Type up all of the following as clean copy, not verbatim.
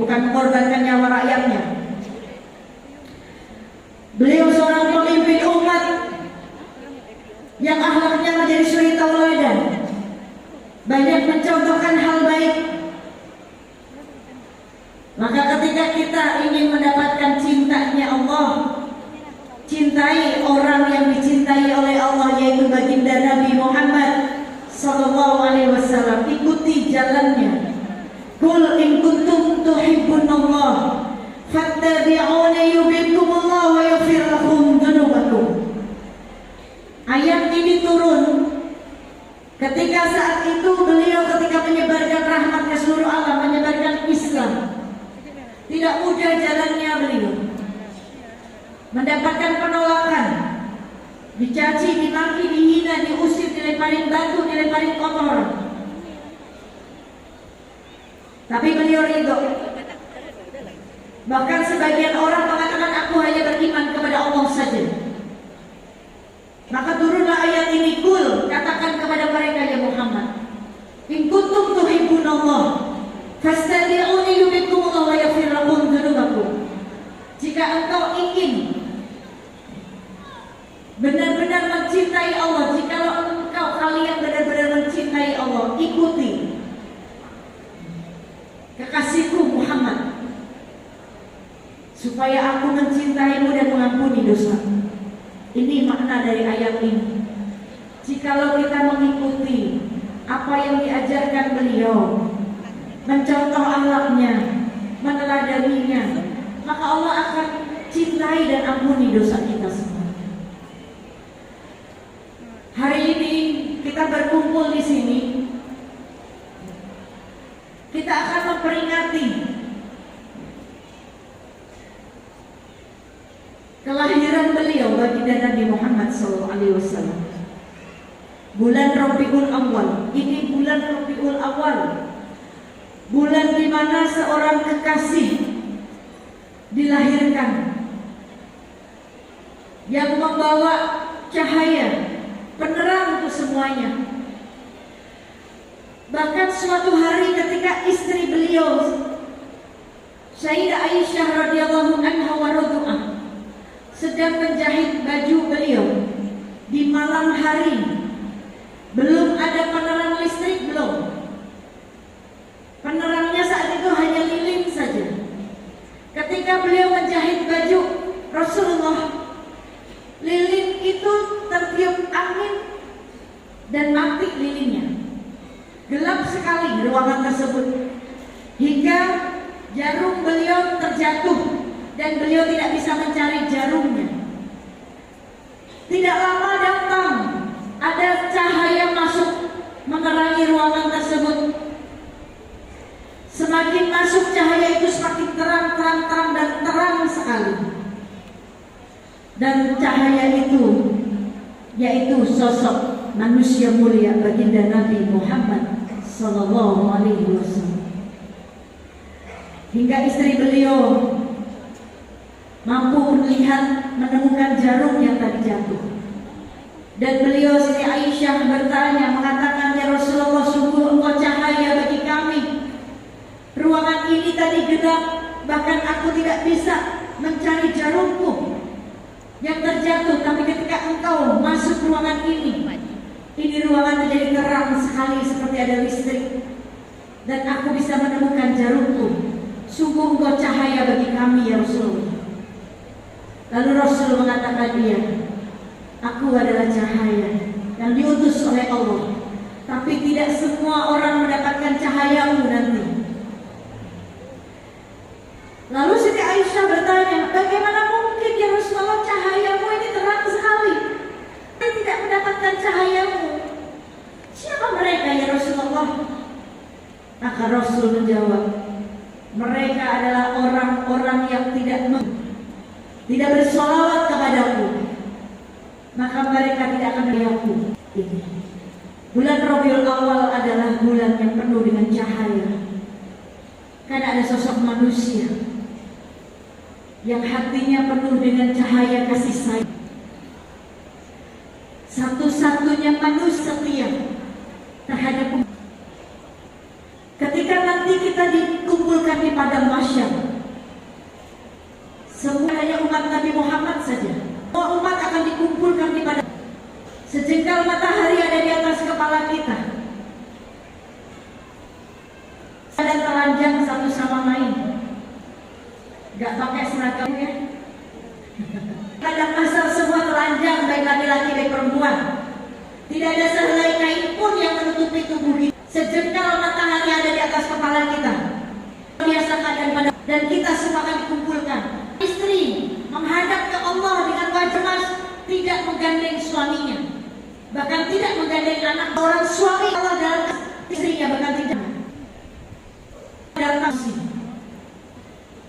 bukan mengorbankan nyawa rakyatnya. Beliau seorang pemimpin umat yang akhlaknya menjadi suri tauladan, banyak mencontohkan hal baik. Maka ketika kita ingin mendapatkan cintanya Allah, cintai orang yang dicintai oleh Allah, yaitu baginda Nabi Muhammad sallallahu alaihi wasallam. Ikuti jalannya. Qul in kuntum tuhibbunallah fattabi'uni yuhibbukumullah wa yaghfir lakum dzunubakum. Ayat ini turun ketika saat itu beliau ketika menyebarkan rahmat ke seluruh alam, menyebarkan Islam. Tidak mudah jalannya beliau, mendapatkan penolakan, dicaci, dimaki, dihina, diusir, dilemparin batu, dilemparin kotor. Tapi beliau ridho. Bahkan sebagian orang mengatakan aku hanya beriman kepada Allah saja. Maka turunlah ayat ini, Qul, katakan kepada mereka ya Muhammad, in kuntum tuhibbunallah fastabi'uni yuhibbukumullah wa yaghfir lakum dzunubakum. Jika engkau ingin benar-benar mencintai Allah, jikalau kalian benar-benar mencintai Allah, ikuti kekasihku Muhammad, supaya aku mencintaimu dan mengampuni dosa. Ini makna dari ayat ini. Jikalau kita mengikuti apa yang diajarkan beliau, mencontoh akhlaknya, meneladaninya, maka Allah akan cintai dan ampuni dosa kita semua. Hari ini kita berkumpul di sini, kita akan memperingati kelahiran beliau baginda Nabi Muhammad SAW. Bulan Rabiul Awal. Ini bulan Rabiul Awal, bulan di mana seorang kekasih dilahirkan yang membawa cahaya, penerang untuk semuanya. Bahkan suatu hari ketika istri beliau Sayyidah Aisyah radhiyallahu anha wa radhiallahu sedang menjahit baju beliau di malam hari, belum ada penerang listrik, belum. Penerangnya saat itu hanya lilin saja. Ketika beliau menjahit baju Rasulullah, lilin itu tertiup angin dan mati lilinnya. Gelap sekali ruangan tersebut, hingga jarum beliau terjatuh dan beliau tidak bisa mencari jarumnya. Tidak lama datang ada cahaya masuk menerangi ruangan tersebut. Semakin masuk cahaya itu semakin terang dan terang sekali. Dan cahaya itu yaitu sosok manusia mulia baginda Nabi Muhammad sallallahu alaihi wasallam. Hingga istri beliau mampu melihat, menemukan jarum yang tadi jatuh. Dan beliau Siti Aisyah bertanya, mengatakan, ya Rasulullah, sungguh engkau cahaya bagi kami. Ruangan ini tadi gelap, bahkan aku tidak bisa mencari jarumku yang terjatuh. Tapi ketika engkau masuk ruangan ini ruangan menjadi terang sekali seperti ada listrik, dan aku bisa menemukan jarumku. Sungguh engkau cahaya bagi kami ya Rasulullah. Lalu Rasul mengatakan, dia, aku adalah cahaya yang diutus oleh Allah, tapi tidak semua orang mendapatkan cahayamu nanti. Lalu Siti Aisyah bertanya, bagaimana mungkin ya Rasulullah, cahayamu ini terang sekali, tapi tidak mendapatkan cahayamu. Siapa mereka ya Rasulullah? Maka Rasul menjawab, mereka adalah orang-orang yang tidak bersolawat kepadaku, maka mereka tidak akan melihatku. Bulan Rabiul Awal adalah bulan yang penuh dengan cahaya, karena ada sosok manusia yang hatinya penuh dengan cahaya kasih sayang. Satu-satunya manusia setia terhadap Ketika nanti kita dikumpulkan di padang mahsyar, semua hanya umat Nabi Muhammad saja. Semua umat akan dikumpulkan di padang. Sejengkal matahari ada di atas kepala kita. Ada telanjang satu sama lain. Gak pakai seragam ya. Kadang asal semua telanjang, baik laki-laki baik perempuan. Tidak ada sehelai kain pun yang menutupi tubuh kita. Sejengkal matahari ada di atas kepala kita. Biasa keadaan pada, dan kita semua akan dikumpulkan. Istri menghadap ke Allah dengan wajah mas, tidak menggandeng suaminya, bahkan tidak menggandeng anak. Orang suami Allah dalam istrinya bahkan tidak. Datang sih.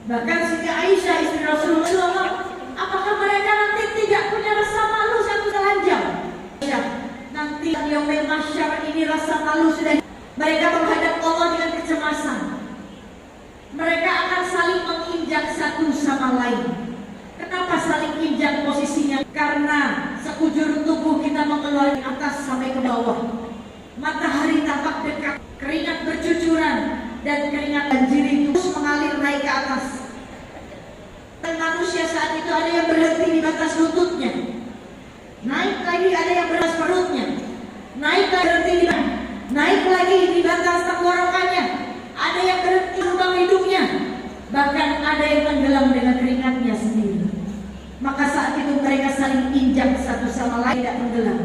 Bahkan Siti Aisyah istri Rasulullah, apakah mereka nanti tidak punya rasa malu satu telanjang? Nanti yaumil mahsyar ini rasa malu sudah. Mereka menghadap Allah dengan kecemasan. Mereka akan saling menginjak satu sama lain. Kenapa saling injak posisinya? Karena sekujur tubuh kita mengeluarkan atas sampai ke bawah. Matahari tampak dekat, keringat bercucuran, dan keringat banjiri terus mengalir naik ke atas. Dan manusia saat itu ada yang berhenti di batas lututnya, naik lagi ada yang berbatas perutnya, naik lagi berhenti di batas, naik lagi di batas tenggorokannya, ada yang berhenti di lubang hidungnya, bahkan ada yang tenggelam dengan keringatnya sendiri. Maka saat itu mereka saling injak satu sama lain, tidak tenggelam.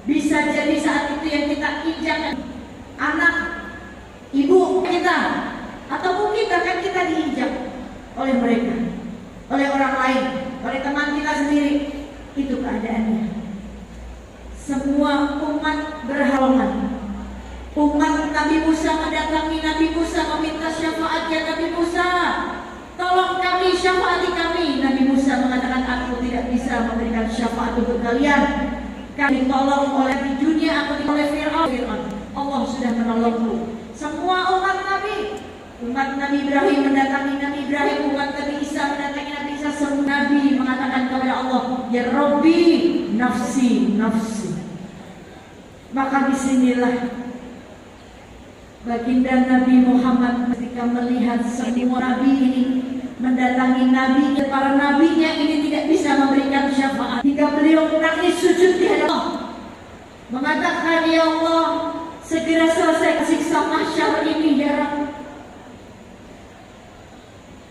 Bisa jadi saat itu yang kita injak anak, ibu kita, ataupun kita kan kita diinjak oleh mereka, oleh orang lain, oleh teman kita sendiri. Itu keadaannya. Semua umat berhalangan. Umat Nabi Musa mendatangi Nabi Musa meminta syafaatnya. Nabi Musa, tolong kami, syafaati kami. Nabi Musa mengatakan, aku tidak bisa memberikan syafaat untuk kalian. Kami tolong oleh di dunia, aku oleh Fir'aun. Allah sudah menolongku. Semua umat Nabi, umat Nabi Ibrahim mendatangi Nabi Ibrahim, umat Nabi Isa mendatangi Nabi Isa. Semua Nabi mengatakan kepada Allah, ya Rabbi, nafsi, nafsi. Maka disinilah baginda Nabi Muhammad ketika melihat semua Nabi ini mendatangi Nabi, para nabinya ini tidak bisa memberikan syafaat, hingga beliau menangis sujud di hadapan Allah, mengatakan, ya Allah, segera selesai siksa mahsyar ini ya Rabb.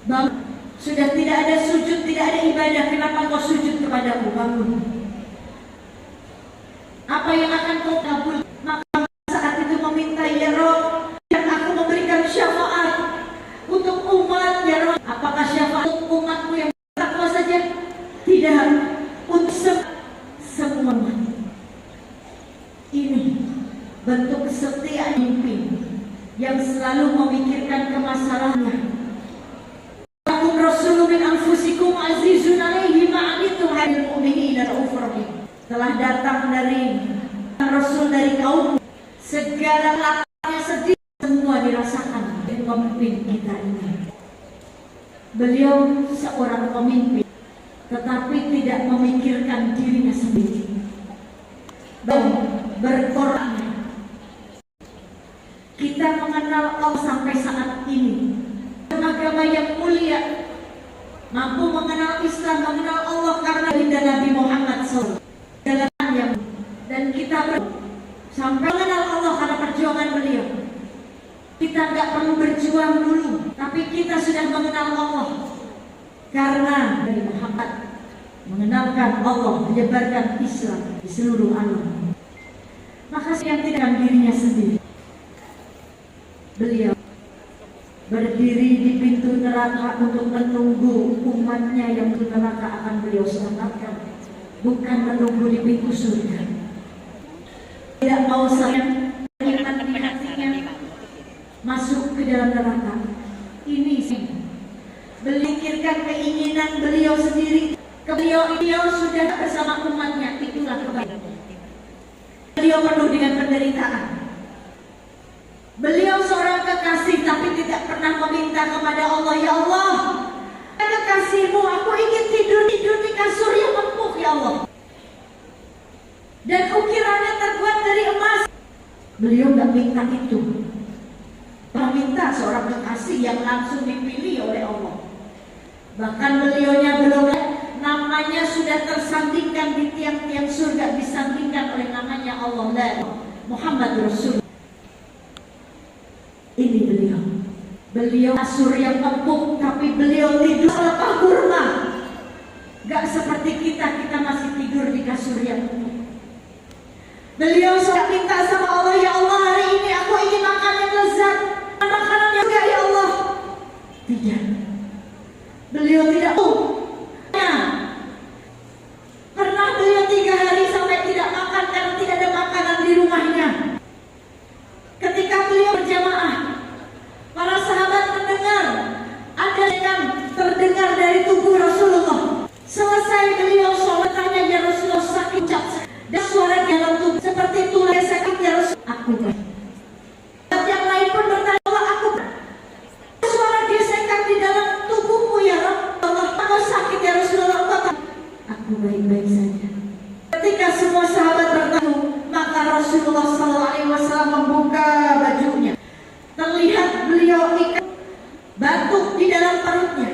Bang, sudah tidak ada sujud, tidak ada ibadah, kenapa kau sujud kepadaku? Bangun. Apa yang akan kau kabul? Maka saat itu meminta, ya Rabb, dan aku memberikan syafaat untuk umat, ya Rabb. Apakah syafaat untuk umatmu yang takwa saja? Tidak, untuk semua umat. Ini bentuk kesetiaan pemimpin yang selalu memikirkan kemasalahannya. Lakum rasulun min anfusikum azizun alaihi ma anittum hayyul mu'minina raufur rahim. Telah datang dari Rasul dari kaum, segala lapangnya sedih semua dirasakan dari pemimpin kita ini. Beliau seorang pemimpin, tetapi tidak memikirkan dirinya sendiri. Berkorban. Kita mengenal Allah sampai saat ini, agama yang mulia, mampu mengenal Islam, mengenal Allah karena baginda Nabi Muhammad SAW. Dan kita sampai mengenal Allah karena perjuangan beliau. Kita nggak perlu berjuang dulu, tapi kita sudah mengenal Allah karena Nabi Muhammad mengenalkan Allah, menyebarkan Islam di seluruh alam. Maka yang tidak dirinya sendiri, beliau berdiri di pintu neraka untuk menunggu umatnya yang di neraka akan beliau selamatkan, bukan menunggu di pintu surga. Tidak mau saya menyimpan di hatinya masuk ke dalam neraka. Ini sih memikirkan keinginan beliau sendiri. Beliau sudah bersama umatnya, itulah kebaikan. Beliau penuh dengan penderitaan. Beliau seorang kekasih tapi tidak pernah meminta kepada Allah, ya Allah, kekasihmu, aku ingin tidur di kasur yang empuk ya Allah, dan ukirannya terbuat dari emas. Beliau nggak minta itu. kita, seorang kekasih yang langsung dipilih oleh Allah. Bahkan beliaunya belum, namanya sudah tersandingkan di tiang-tiang surga, disandingkan oleh namanya Allah, Muhammad Rasul. Ini beliau kasur yang empuk, tapi beliau tidur lepas kurma. Gak seperti kita masih tidur di kasur yang empuk. Beliau sudah minta sama Allah, ya Allah, hari ini aku ingin makan yang lezat, makanan yang enggak, ya Allah. Tidak. Beliau tidak pernah beliau 3 hari sampai tidak makan karena tidak ada makanan di rumahnya. Ketika beliau berjamaah, para sahabat mendengar ada yang terdengar dari tubuh Rasulullah. Selesai beliau sholat, tanya, ya Rasulullah, sakit dan suara dalam tubuh seperti tulang sakit, ya Rasul. Aku yang lain pun bertanya, Allah, aku suara gesekan di dalam tubuhmu, ya Rasulullah. Aku sakit, ya Rasulullah. Aku baik-baik saja. Ketika semua sahabat bertanya, maka Rasulullah SAW membuka bajunya. Terlihat beliau ikat batu di dalam perutnya.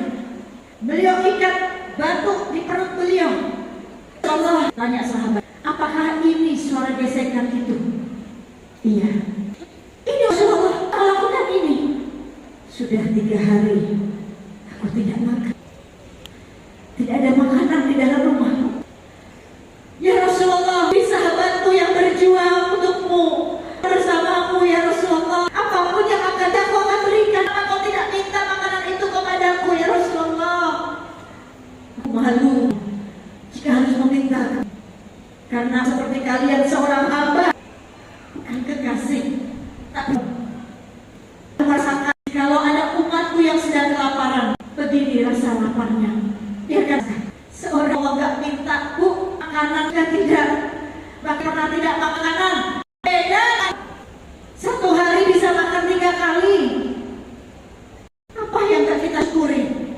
Beliau ikat batu di perut beliau. Allah tanya sahabat, apakah ini suara gesekan itu? Iya. Ini Rasulullah lakukan ini. Sudah 3 hari aku tidak makan. Tidak ada makanan di dalam rumahku. Ya Rasulullah, di sahabatku yang berjuang untukmu, bersamamu, ya Rasulullah. Apapun yang aku akan berikan, aku tidak minta makanan itu kepadaku, ya Rasulullah. Aku malu jika harus meminta, karena seperti kalian seorang hamba, bukan kekasih, tapi merasakan kalau ada umatku yang sedang kelaparan, begini rasa laparnya. Biarkan seorang Allah gak minta, Bu, makanan kan tidak, bahkan tidak makanan. Beda, 1 hari bisa makan 3 kali. Apa yang gak kita syukuri?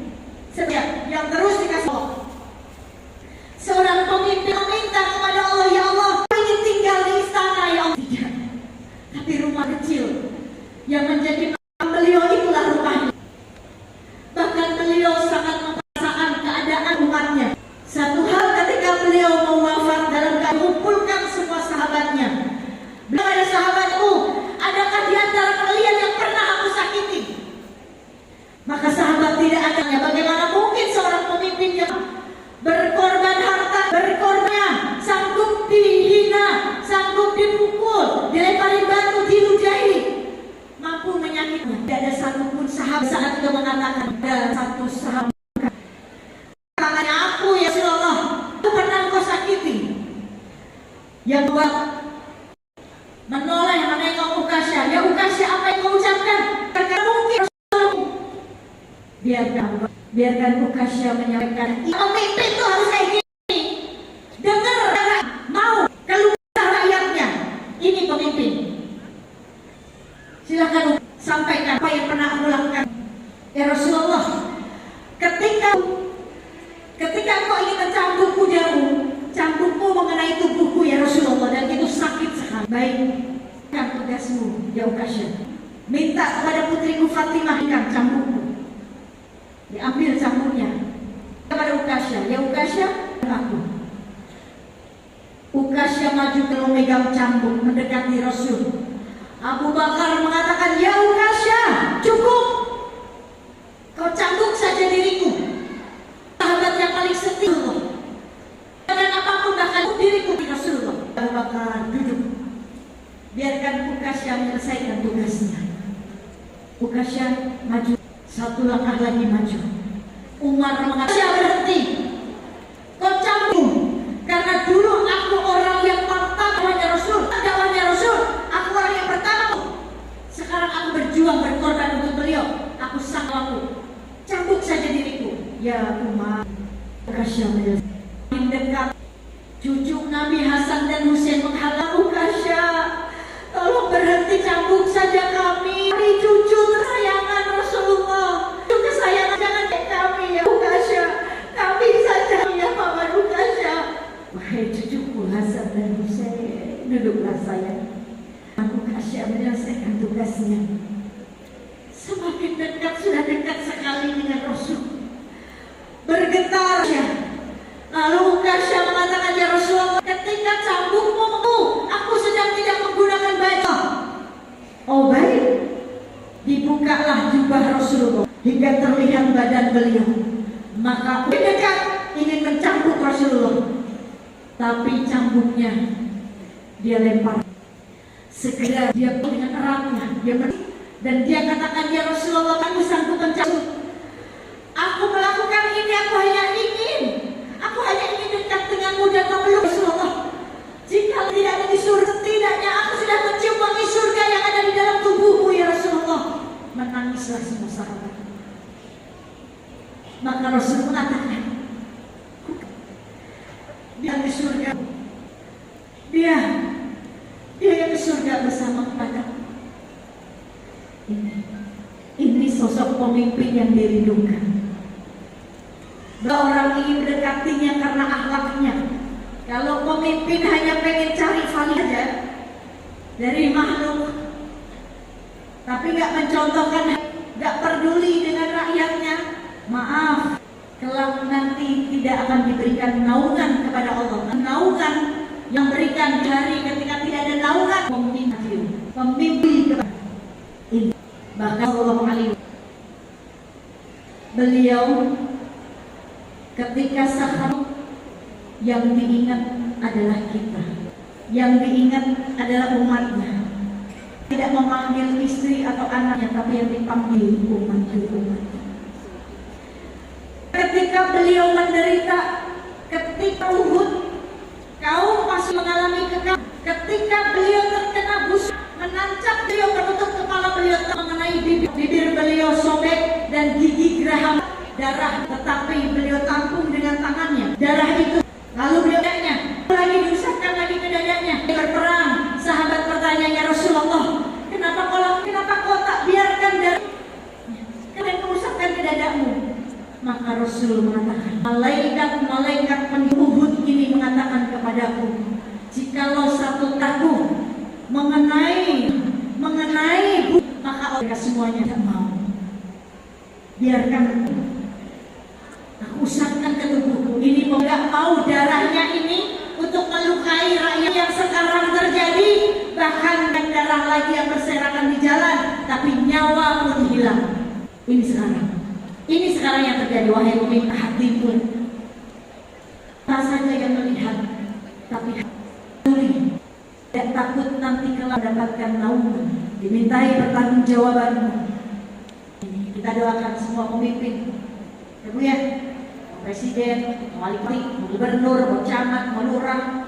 Setiap yang terus dikasih Allah. Seorang pemimpin meminta kepada Allah, ya Allah, ingin tinggal di istana, ya Allah. Tidak, tapi rumah kecil yang menjadi beliau itulah rumahnya. Bahkan beliau sangat merasakan keadaan umatnya. Satu hal ketika beliau mau wafat, dalam keadaan mengumpulkan semua sahabatnya, beliau ada sahabatku, adakah di antara kalian yang pernah aku sakiti? Maka sahabat tidak adanya. Bagaimana mungkin seorang pemimpin yang berkorban harta, berkorban, sanggup dihina, sanggup dipukul, dilempari batu, diludahi, mampu menyakiti. Tidak ada satupun sahabat saat itu mengatakan, ada satu sahabat, tangannya aku, ya Rasulullah, aku pernah kau sakiti. Yang buat menoleh menengok Ukasya, ya Ukasya, apa yang kau ucapkan? Karena mungkin Rasulullah, biarkan Ukasya menyampaikan, pemimpin itu harus kayak gini, dengar, mau keluar rakyatnya. Ini pemimpin, silakan sampaikan apa yang pernah aku lakukan, ya Rasulullah. Ketika kau ingin mencambukku jamu, cambukmu mengenai tubuhku, ya Rasulullah, dan itu sakit sekali. Baik, kan tugasmu, ya Ukasya. Minta kepada putriku Fatimah ikan cambukku. Diambil cambuknya kepada Ukasya, ya Ukasya, aku. Ukasya maju ke memegang cambuk, mendekati Rasul. Abu Bakar mengatakan, ya Ukasya, cukup, kau cambuk saja diriku. Sahabat yang paling setia, dan apapun bahkan diriku di Rasulullah. Abu Bakar duduk, biarkan Ukasya menyelesaikan tugasnya. Ukasya maju 1 langkah lagi maju. Umar mengatakan, berhenti, kau cambuk, karena dulu aku orang yang pertama Rasul, dakwahnya Rasul, aku orang yang pertama. Sekarang aku berjuang berkorban untuk beliau, aku sang laku, cambuk saja diriku. Ya Umar, Ukasya mendekat. Cucu Nabi Hasan dan Husain menghalang Ukasya, tolong berhenti, cambuk saja kami. Kami cucu kesayangan Rasulullah, cucu kesayangan, jangan kayak kami, ya Ukasya. Kami saja, ya Paman Ukasya. Wahai cucuku Hasan dan Husain, duduklah sayang. Ukasya menyelesaikan tugasnya. Lalu Ukasha mengatakan, ya Rasulullah, ketika cambukmu, aku sedang tidak menggunakan baju. Oh baik. Dibukalah jubah Rasulullah hingga terlihat badan beliau. Maka dekat ingin mencambuk Rasulullah, tapi cambuknya dia lempar. Segera dia dengan eratnya dan dia katakan, ya Rasulullah, kamu sanggup mencambuk? Aku melakukan ini, aku hanya ingin dekat denganmu dan memeluk Rasulullah. Jika tidak ada di surga, setidaknya aku sudah mencium wangi surga yang ada di dalam tubuhmu, ya Rasulullah. Menangislah semua sahabat. Maka Rasul mengatakan, dia di surga, dia yang di surga bersama kepadaku. Ini sosok pemimpin yang dirindukan. Orang ingin mendekatinya karena akhlaknya. Kalau pemimpin hanya pengen cari valid aja dari makhluk, tapi nggak mencontohkan, nggak peduli dengan rakyatnya, maaf, kelak nanti tidak akan diberikan naungan kepada Allah. Naungan yang berikan di hari ketika tidak ada naungan, pemimpin ini. Bahkan Allah Alaihi beliau ketika sahabat yang diingat adalah kita, yang diingat adalah umatnya. Tidak memanggil istri atau anaknya, tapi yang dipanggil umat. Ketika beliau menderita, ketika Uhud, kaum masih mengalami kekal. Ketika beliau terkena busuk, menancap beliau menutup kepala beliau, mengenai bibir beliau sobek dan gigi geraham darah, tetapi beliau tampung dengan tangannya darah itu. Lalu beliau lagi diusapkan lagi ke dadanya. Berperang, sahabat bertanya, ya Rasulullah, kenapa kau tak biarkan darah kalian mengusapkan ke dadamu? Maka Rasul mengatakan, malaikat Uhud ini mengatakan kepadaku, jikalau satu taku mengenai maka mereka semuanya tidak mau. Biarkan aku usapkan ke tubuhku. Ini tidak mau darahnya ini untuk melukai rakyat yang sekarang terjadi, bahkan darah lagi yang berserakan di jalan, tapi nyawa pun hilang. Ini sekarang yang terjadi, wahai pemimpin hati pun. Tak saja yang melihat, tapi hati tidak takut nanti kelak mendapatkan naungan, dimintai pertanggungjawabanmu. Kita doakan semua pemimpin, Ibu ya, presiden, wali kota, gubernur, camat, lurah,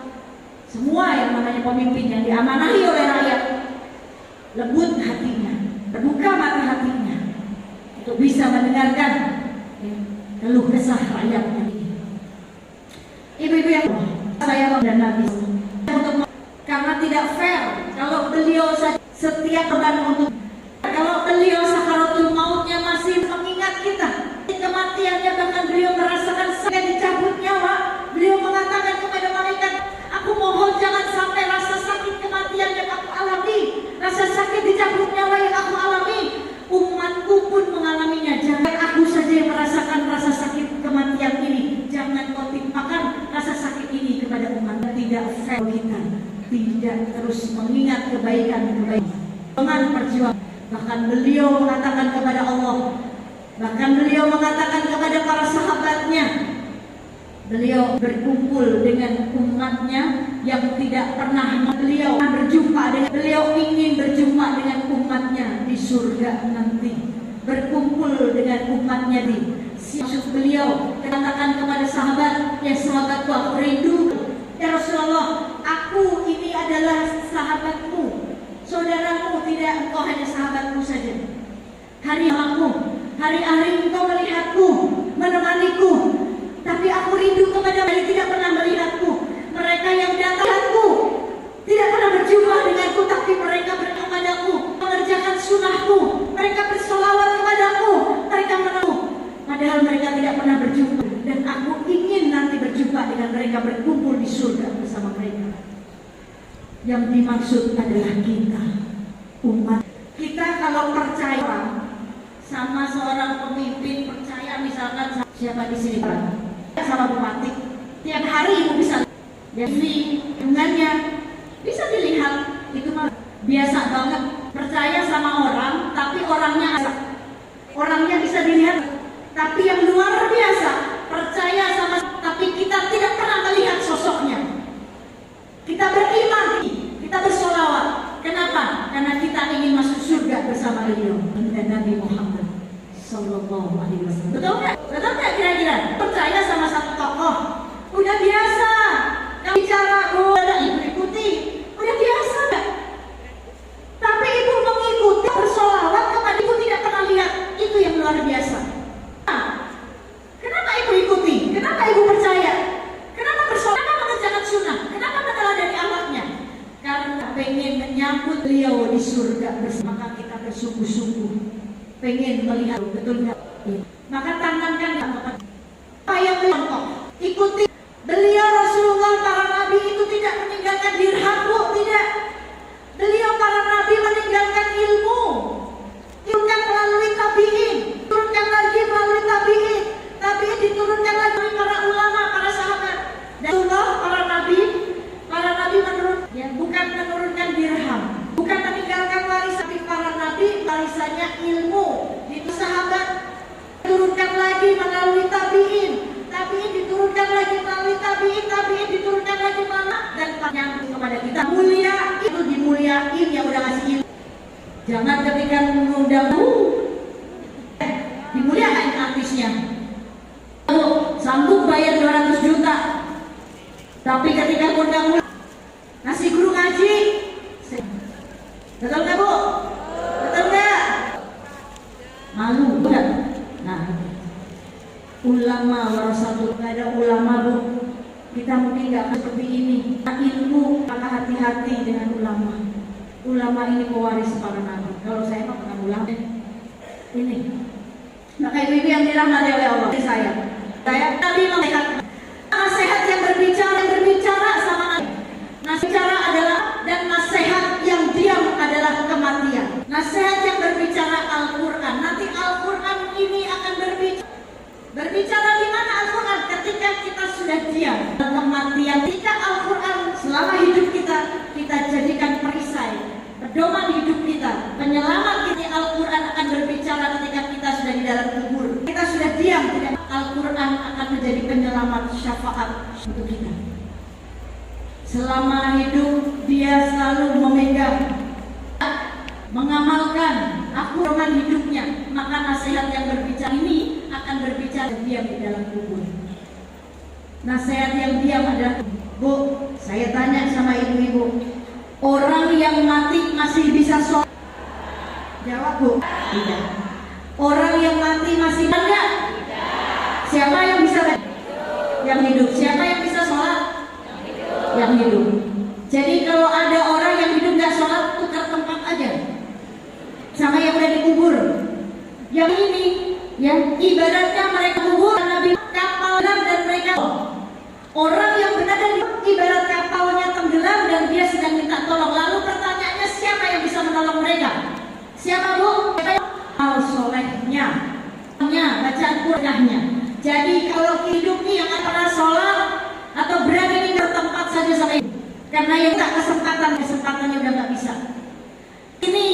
semua yang namanya pemimpin yang diamanahi oleh rakyat, lembut hatinya, terbuka mata hatinya untuk bisa mendengarkan keluh kesah rakyatnya. Ibu-ibu yang saya dan Nabi, karena tidak fair kalau beliau setiap beban untuk, kalau beliau sakaratul mautnya masih mengingat kita kematiannya, bahkan beliau merasakan sakit dicabut nyawa, beliau mengatakan kepada malaikat, aku mohon jangan sampai rasa sakit kematian yang aku alami, rasa sakit dicabut nyawa yang aku alami, umatku pun mengalaminya. Jangan aku saja yang merasakan rasa sakit kematian ini, jangan kau timpakan rasa sakit ini kepada umat. Tidak fair kita tidak terus mengingat kebaikan dengan perjuangan. Bahkan beliau mengatakan kepada Allah, bahkan beliau mengatakan kepada para sahabatnya, beliau berkumpul dengan umatnya yang tidak pernah beliau berjumpa dengan, beliau ingin berjumpa dengan umatnya di surga nanti, berkumpul dengan umatnya di siapa. Beliau katakan kepada sahabat, ya sahabatku, aku rindu. Ya Rasulullah, aku ini adalah sahabatmu, saudaramu, tidak engkau hanya sahabatku saja. Hari-hari engkau melihatku, menemaniku, tapi aku rindu kepada mereka tidak pernah melihatku. Mereka yang datangku tidak pernah berjumpa denganku, tapi mereka berkepadaku, mengerjakan sunnahku, mereka bersolawat kepadaku, mereka menemuku, padahal mereka tidak pernah berjumpa. Dan aku ingin nanti berjumpa dengan mereka, berkumpul di surga bersama mereka. Yang dimaksud adalah kita, umat. Kita kalau percaya sama seorang pemimpin, percaya misalkan siapa di sini, sama bupati, Tiap hari ibu bisa jadi dengannya bisa dilihat itu mah biasa banget. Percaya sama orang, tapi orangnya bisa dilihat. Tapi yang luar biasa, percaya sama, tapi kita tidak pernah melihat sosoknya. Kita beriman, kita bersolawat. Kenapa? Karena kita ingin masuk surga bersama beliau dan Nabi Muhammad Sallallahu Alaihi Wasallam. Betul nggak? Betul nggak kira-kira? Percaya sama satu tokoh, udah biasa. Kalau bicara, udah ibu ikuti, udah biasa nggak? Tapi ibu mengikuti bersolawat kepada ibu tidak pernah lihat, itu yang luar biasa. Nah, kenapa ibu ikuti? Kenapa ibu percaya? Kenapa bersolawat? Kenapa mengerjakan sunnah? Kenapa meneladani awalnya? Karena pengen menyambut beliau di surga bersama, maka kita bersungguh-sungguh pengen melihat, betul nggak? Maka tanamkan apa yang contoh, ikuti beliau. Rasulullah, para nabi itu tidak meninggalkan dirham, bu, tidak. Beliau para nabi meninggalkan ilmu, turunkan melalui tabi'in, turunkan lagi melalui tabi'in diturunkan lagi melalui para ulama, para sahabat. Dan Allah, para nabi menurun, ya, bukan menurunkan dirham, bukan meninggalkan warisan, tapi para nabi warisannya ilmu. Itu sahabat turunkan lagi melalui tabi'in diturunkan lagi melalui tabi'in diturunkan lagi mana, dan nyambung kepada kita. Mulia itu dimuliain yang udah ngasih ilmu. Jangan ketika mengundang dimuliakan artisnya, sanggup bayar 200 juta, tapi ketika undang ngasih guru ngaji, betul nggak bu? Betul nggak? Malu bukan? Nah, ulama warasatul, nggak ada ulama bu, kita mungkin nggak seperti ini. Ilmu, maka hati-hati dengan ulama. Ulama ini pewaris para nabi. Kalau saya mah bukan ulama ini. Maka ibu-ibu yang dirahmati oleh Allah, saya nabi nasihat yang berbicara sama nabi. Nasihat adalah, dan nasihat yang diam adalah kematian. Nasihat yang berbicara Al-Quran. Nanti Al-Quran ini akan berbicara di mana Al-Quran? Ketika kita sudah diam, kematian. Ketika Al-Quran selama hidup kita jadikan perisai, pedoman hidup kita, penyelamat kita. Al-Quran akan berbicara ketika kita sudah di dalam kubur. Kita sudah diam, Al-Quran akan menjadi penyelamat, syafaat untuk kita. Selama hidup dia selalu memegang, mengamalkan Al-Quran hidupnya, maka nasihat yang berbicara ini akan berbicara diam di dalam kubur. Nasihat yang diam adalah, bu, saya tanya sama ibu-ibu, orang yang mati masih bisa sholat? Jawab bu, tidak. Orang yang mati masih enggak? Siapa yang bisa? Yang hidup. Siapa yang bisa sholat? Yang hidup. Jadi kalau ada orang yang hidup nggak sholat, tukar tempat aja sama yang udah dikubur. Yang ini, ya, ibaratnya mereka kubur Nabi kapal dan mereka orang yang berada di ibarat kapalnya tenggelam dan dia sedang minta tolong. Lalu pertanyaannya, siapa yang bisa menolong mereka? Siapa bu? Al solehnya, bacaan Qur'annya. Jadi kalau hidup nih yang pernah sholat atau berada di tempat saja sampai, karena yang tak kesempatannya udah nggak bisa. Ini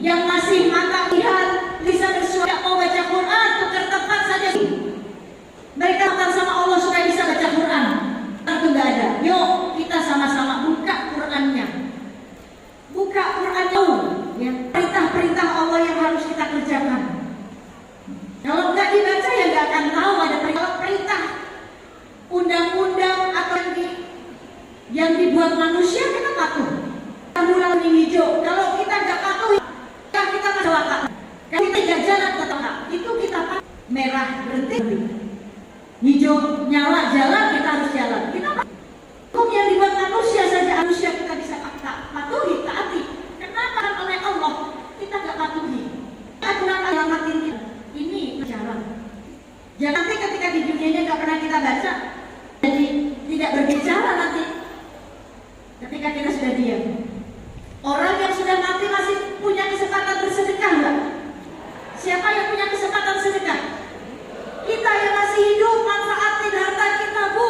yang masih mata lihat, bisa bersuara, mau baca Quran, tukar tempat saja. Mereka akan sama Allah supaya bisa baca Quran. Tentu nggak ada. Yuk kita sama-sama buka Qurannya. Buka Quran ya. Perintah-perintah Allah yang harus kita kerjakan. Kalau nggak dibaca ya nggak akan tahu ada perintah, undang-undang atau yang dibuat manusia, kita patuh. Bulan hijau, kalau kita nggak patuh, kita celaka. Kalau kita nggak jalan ke tengah, itu kita patuh. Merah berhenti, hijau nyala jalan, kita harus jalan. Kita hukum yang dibuat manusia saja, manusia kita bisa patuhi, taati. Kenapa oleh Allah kita nggak patuhi? Aturan alamatin kita. Ini jalan. Jangan nanti ketika di dunianya nggak pernah kita baca, jadi tidak berbicara nanti. Ketika kita sudah diam. Orang yang sudah mati masih punya kesempatan bersedekah enggak? Siapa yang punya kesempatan sedekah? Kita yang masih hidup, manfaatin harta kita bu.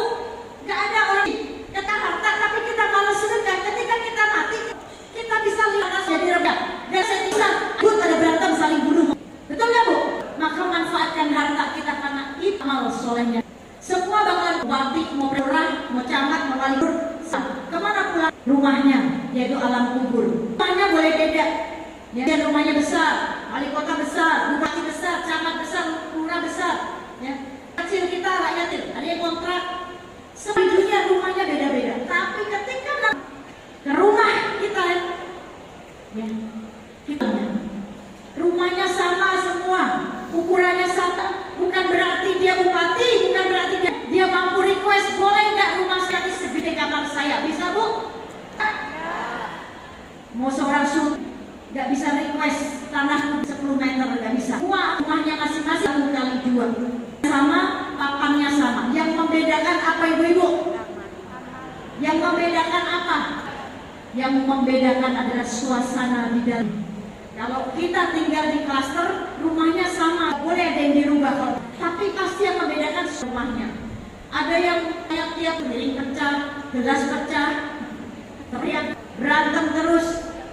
yaitu alam kubur. Rumahnya boleh beda, ya, rumahnya besar, wali kota besar, bupati besar, camat besar, lurah besar, ya. Kecil kita rakyat kecil, ada yang kontrak. Sebenarnya rumahnya beda-beda, tapi ketika ke rumah kita, ya, kita rumahnya sama semua, ukurannya sama, bukan berarti dia bupati, bukan berarti dia mampu request, boleh nggak rumah saya segede kamar saya, bisa bu? Mau seorang sultan nggak bisa request tanah 10 meter, nggak bisa. Semua rumahnya masing-masing 1 kali 2 sama, papannya sama. Yang membedakan apa ibu-ibu? Yang membedakan apa? Yang membedakan adalah suasana di dalam. Kalau kita tinggal di klaster, rumahnya sama, boleh ada yang dirubah, tapi pasti yang membedakan rumahnya. Ada yang tiap-tiap piring pecah, gelas pecah, teriak, berantem terus.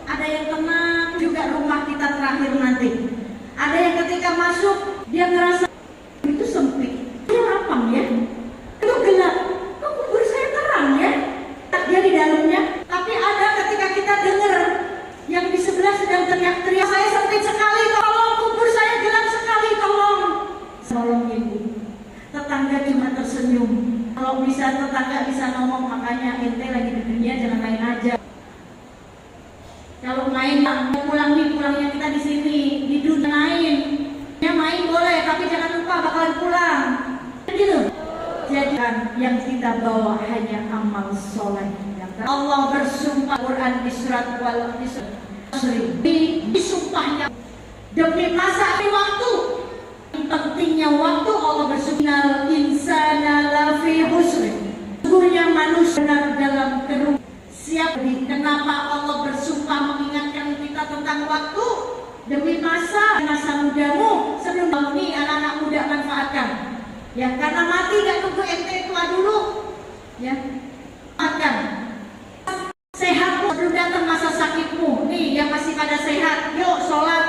Ada yang tenang juga rumah kita terakhir nanti. Ada yang ketika masuk dia ngerasa itu sempit, dia lapang ya, itu gelap, kok kubur saya terang ya, dia di dalamnya. Tapi ada ketika kita dengar yang di sebelah sedang teriak-teriak, saya sempit sekali, tolong kubur saya gelap sekali, tolong. Tolong ibu. Tetangga cuma tersenyum. Kalau bisa tetangga bisa ngomong, makanya ente lagi di dunia jangan main aja. Kalau main pulangnya kita di sini, di dunia main. Ya main boleh, tapi jangan lupa bakalan pulang. Gitu. Jadi yang kita bawa hanya amal soleh. Allah bersumpah Quran di surat Wal-Isra, di sumpahnya demi masa demi waktu. Pentingnya waktu Allah bersumpah insana lafi husr. Sesungguhnya manusia benar dalam kerugian. Siap. Kenapa Allah bersumpah mengingatkan kita tentang waktu? Demi masa mudamu sebelum ini anak-anak muda manfaatkan. Ya, karena mati gak tunggu ente tua dulu. Ya, akan sehat sebelum datang masa sakitmu. Nih yang masih pada sehat, yuk sholat.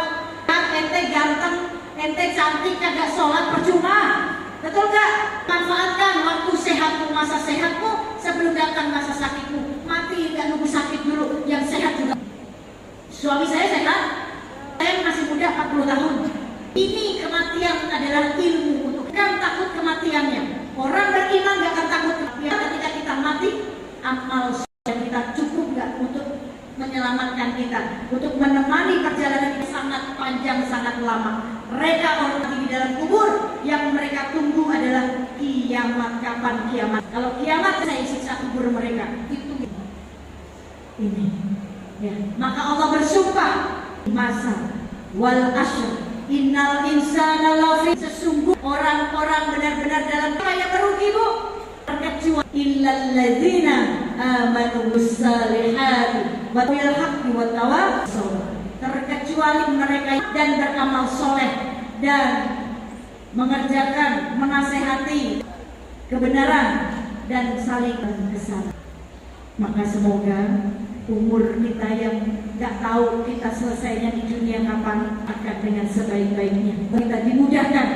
Ente ganteng, ente cantik kagak sholat percuma. Betul gak? Manfaatkan waktu sehatmu, masa sehatmu sebelum datang masa sakitmu. Mati gak nunggu sakit dulu, yang sehat juga. Suami saya sehat, saya masih muda 40 tahun. Ini kematian adalah ilmu untuk kan takut kematiannya. Orang beriman gak akan takut kematian. Ketika kita mati, amal yang kita cukup gak untuk menyelamatkan kita, untuk menemani perjalanan ini sangat panjang, sangat lama. Mereka orang di dalam kubur yang mereka tunggu adalah kiamat. Kapan kiamat? Kalau kiamat saya siksa kubur mereka. Itu ini. Ya. Maka Allah bersumpah masa wal asr innal insana lafi, sesungguh orang-orang benar-benar dalam bahaya merugi bu, terkecuali illal ladzina amanu bissalihati wa bil haqqi wa tawassaw, terkecuali mereka dan beramal soleh dan mengerjakan, menasehati kebenaran dan saling kesalahan. Maka semoga umur kita yang nggak tahu kita selesainya di dunia kapan akan dengan sebaik-baiknya. Kita dimudahkan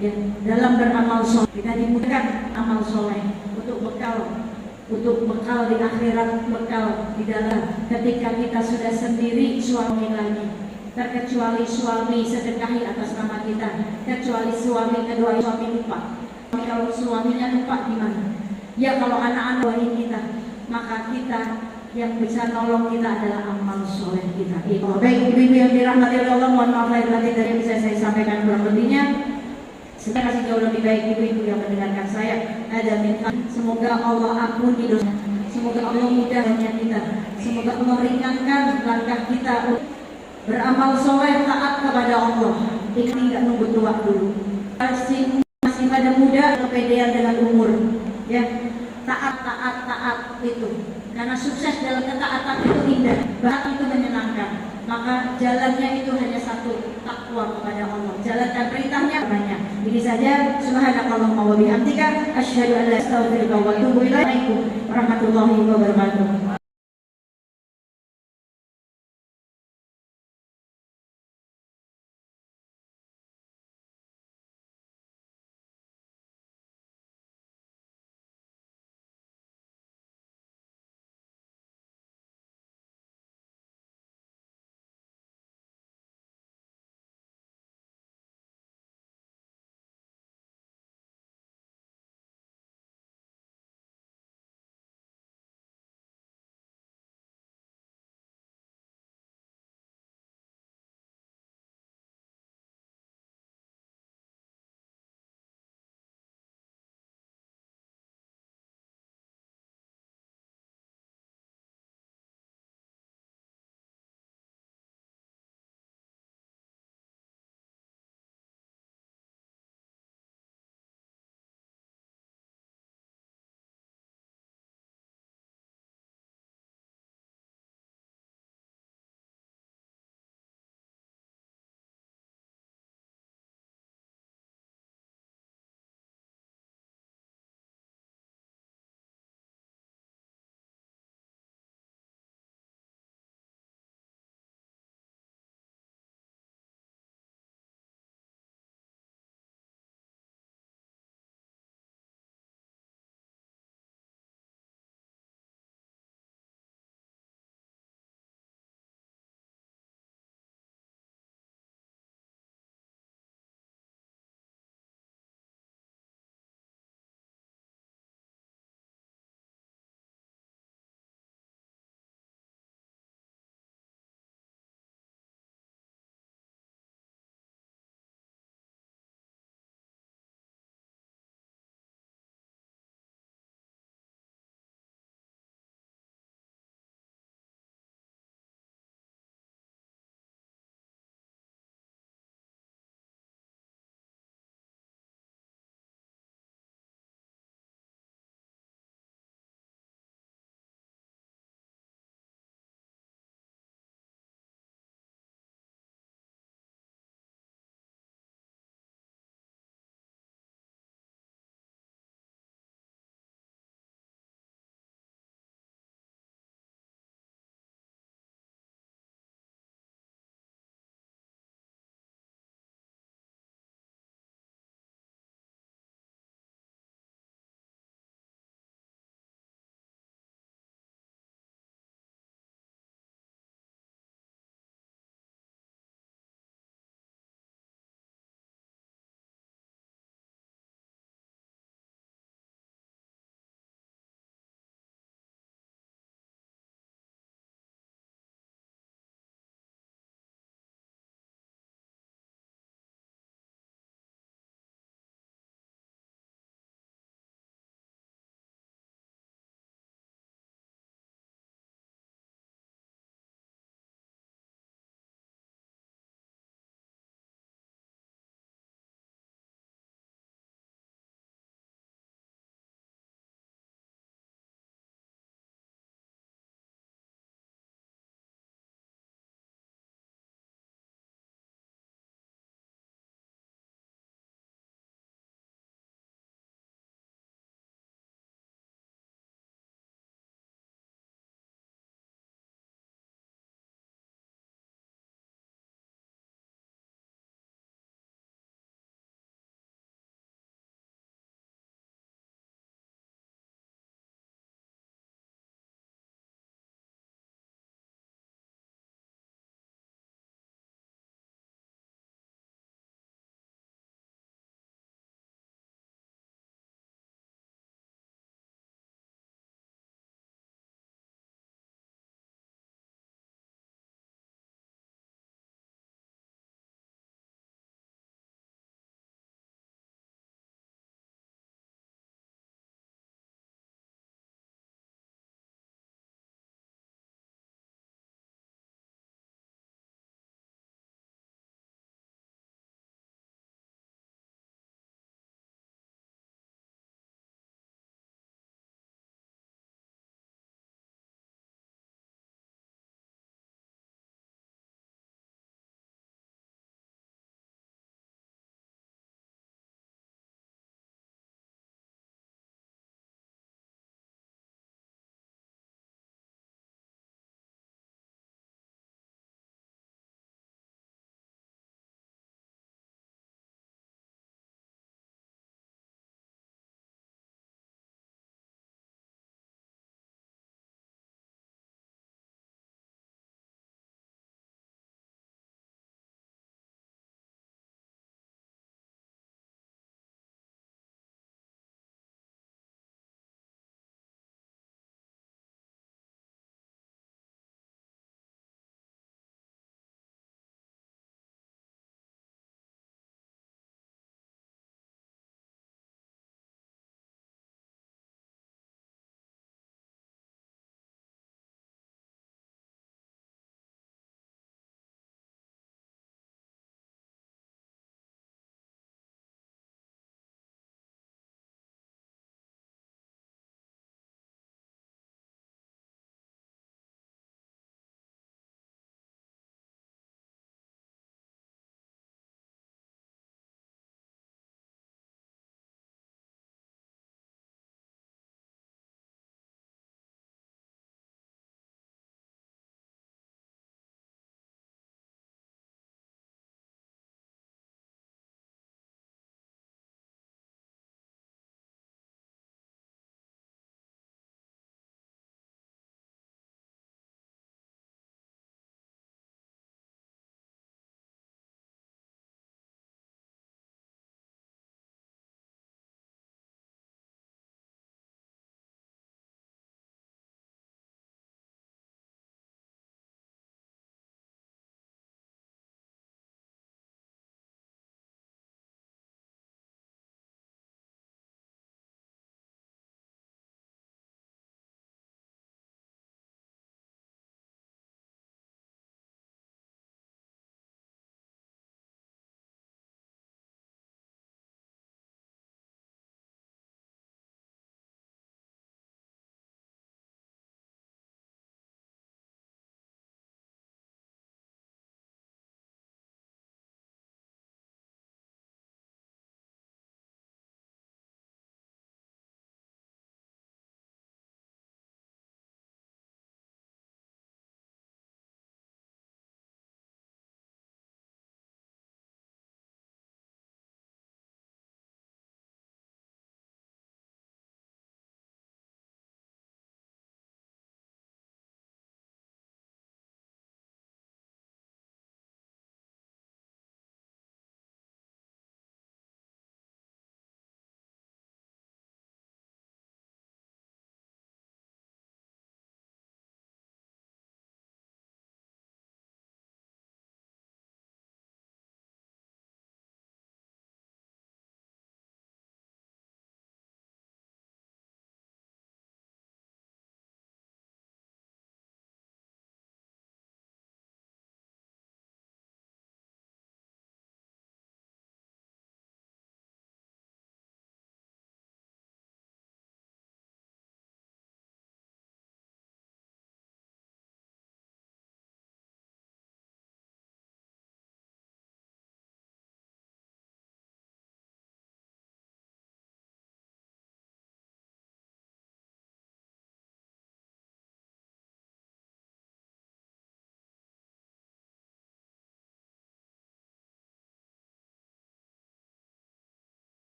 ya, dalam beramal soleh. Kita dimudahkan amal soleh untuk bekal di akhirat, bekal di dalam ketika kita sudah sendiri suami lagi. Terkecuali suami sedekahi atas nama kita, kecuali suami kedua suami lupa. Kalau suaminya lupa gimana? Ya kalau anak-anak doain kita, maka kita yang bisa nolong kita adalah amal soleh kita. Baik ibu-ibu yang dirahmati Allah, mohon maaf lahir batin dari yang bisa saya sampaikan kurang lebihnya. Saya kasih jauh lebih baik ibu-ibu yang mendengarkan saya. Ada minta semoga Allah ampuni dosa, semoga Allah mudahnya kita, semoga Allah ringankan langkah kita beramal soleh taat kepada Allah. Ini tidak nunggu tua dulu. Masih pada muda, kepedean dengan umur. Ya, taat itu. Karena sukses dalam ketaatan itu indah, bahkan itu menyenangkan. Maka jalannya itu hanya satu, takwa kepada Allah. Jalankan perintahnya banyak. Ini saja. Subhanakallahumma wa bihamdika asyhadu an la ilaha illa anta astaghfiruka wa atubu ilaik. Warahmatullahi wabarakatuh.